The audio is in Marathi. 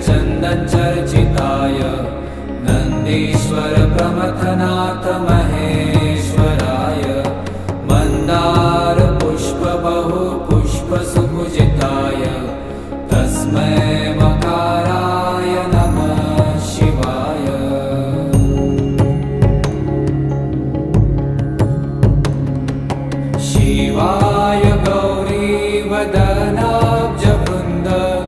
चन्दनचर्चिताय नन्दीश्वर प्रमथनाथ महेश्वराय मन्दार पुष्प बहु पुष्प सुपूजिताय तस्मै